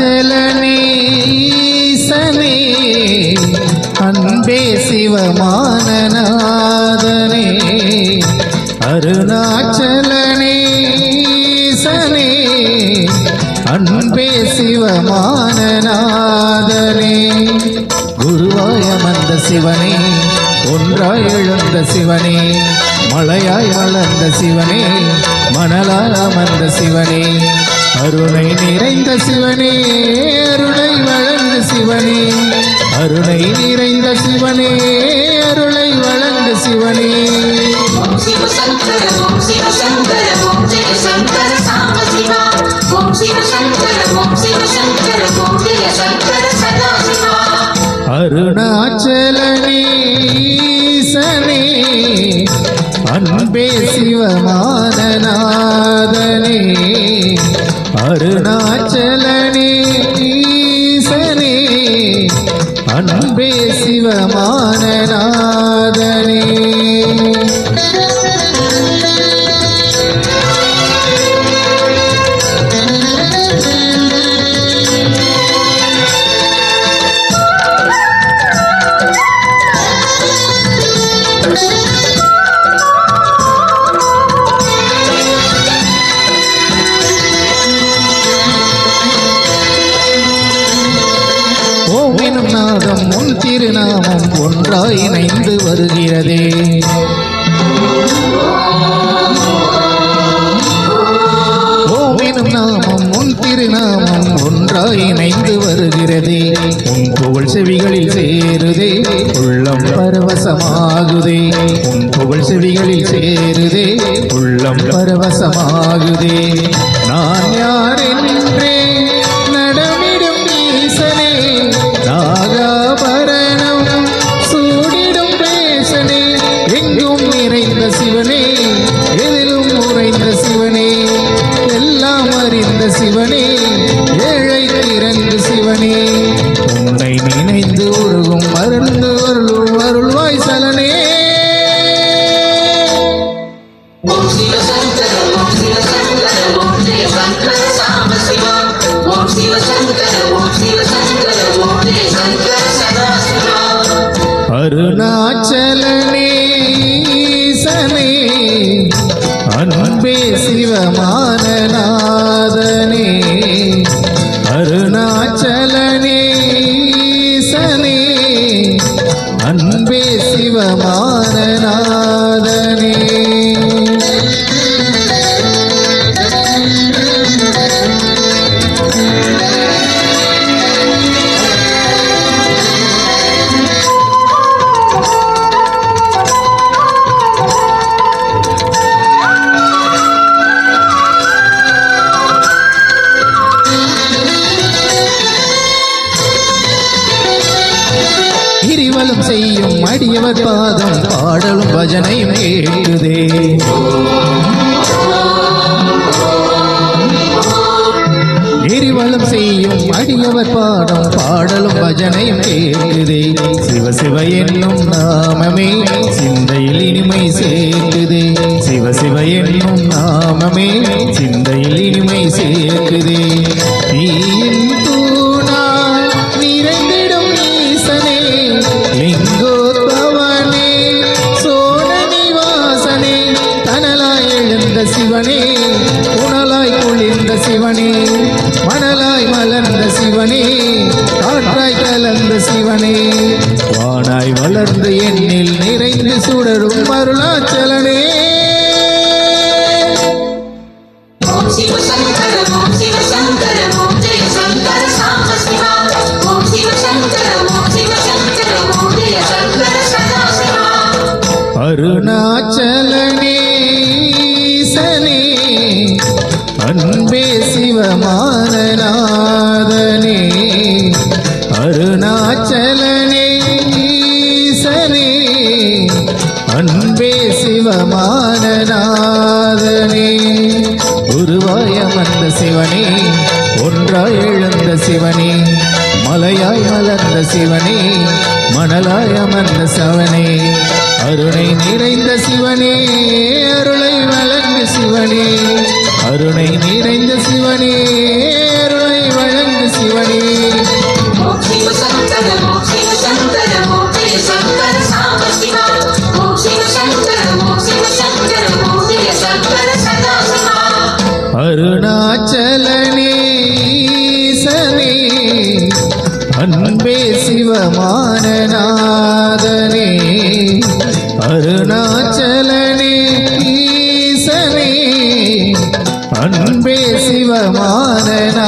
அருணாச்சலனே ஈசனே அன்பே சிவமானநாதனே அருணாச்சலனே ஈசனே அன்பே சிவமானநாதனே குருவாய் அமர்ந்த சிவனே ஒன்றாய் எழுந்த சிவனே மலையாய் வளர்ந்த சிவனே மணலாய் அமர்ந்த சிவனே அருணை நிறைந்த சிவனே அருளை வழங்க சிவனே அருணை நிறைந்த சிவனே அருளை வழங்க சிவனே ஓம் சிவ சங்கர ஓம் சிவ சங்கர ஓம் ஜெய சங்கர சாம்ப சிவா ஓம் சிவ சங்கர ஓம் சிவ சங்கர ஓம் ஜெய சங்கர சதா சிவா அருணாச்சலனே ஈசனே அன்பே சிவமானநாதனே அருணாச்சலனே ஈசனே அன்பே சிவமானநாதனே ஓமெனும் நாதம் உன் திருநாமம் ஒன்றாய் இணைந்து வருகிறதே ஓமெனும் நாமம் உன் திருநாமம் ஒன்றாய் இணைந்து வருகிறதே உன் புகழ் செவிகளில் சேருதே உள்ளம் பரவசமாகுதே உன் புகழ் செவிகளில் சேருதே உள்ளம் பரவசமாகுதே நான் யார் என்றே நடமிடும் ஈசனே நாகாபரணம் சூடிடும் பேசனே எங்கும் நிறைந்த சிவனே எதிலும் உறைந்த சிவனே எல்லாம் அறிந்த சிவனே ஏழை இறந்து சிவனே உன்னை நினைந்து உருகும் மருந்து அருள்வாய் சலனே ஓம் சிவ சங்கர ஓம் சிவ சங்கர ஓம் ஜெய சங்கர சாம்ப சிவா ஓம் சிவ சங்கர ஓம் சிவ சங்கர ஓம் ஜெய சங்கர சதா சிவா அருணாச்சலனே ஈசனே அன்பே சிவமானநாதனே அருணாச்சலனே ஈசனே அன்பே சிவமானநாதனே கிரிவலம் செய்யும் அடியவர் பாதம் பாடலும் பஜனையும் கேட்குதே கிரிவலம் செய்யும் அடியவர் பாடம் பாடலும் பஜனையும் கேட்குதே சிவ சிவ என்னும் நாமமே சிந்தையில் இனிமை சேர்க்குதே சிவ சிவ என்னும் நாமமே சிந்தையில் இனிமை சேர்க்குதே தீயின் தூணா நிறைந்திடும் ஈசனே லிங்கோத்பவனே சோழனிவாசனே தனலாய் எழுந்த சிவனே உணலாய் குளிர்ந்த சிவனே மணலாய் மலர்ந்த சிவனே காற்றாய் கலந்த சிவனே வானாய் வளர்ந்து எண்ணில் நிறைந்து சுடரும் அருணாச்சலனே ஓம் சிவ சங்கர ஓம் சிவ சங்கர ஓம் ஜெய சங்கர சாம்ப சிவா ஓம் சிவ சங்கர ஓம் சிவ சங்கர ஓம் ஜெய சங்கர சதா சிவா அருணாச்சலனே ஈசனே அன்பே சிவமானநாதனே அருணாச்சலனே ஈசனே அன்பே சிவமானநாதனே குருவாய் அமர்ந்த சிவனே ஒன்றாய் எழுந்த சிவனே மலையாய் மலர்ந்த சிவனே மணலாய் அமர்ந்த சவனே அருணை நிறைந்த சிவனே அருளை வழங்கு சிவனே அருணை நிறைந்த சிவனே அருளை வழங்கு சிவனே ஓம் சிவ சங்கர ஓம் சிவ சங்கர ஓம் ஜெய சங்கர சாம்ப சிவா ஓம் சிவ சங்கர ஓம் சிவ சங்கர ஓம் ஜெய சங்கர சதா சிவா அருணாச்சலனே ஈசனே அன்பே சிவமானநாதனே அருணாச்சலனே ஈசனே அன்பே சிவமானநாதனே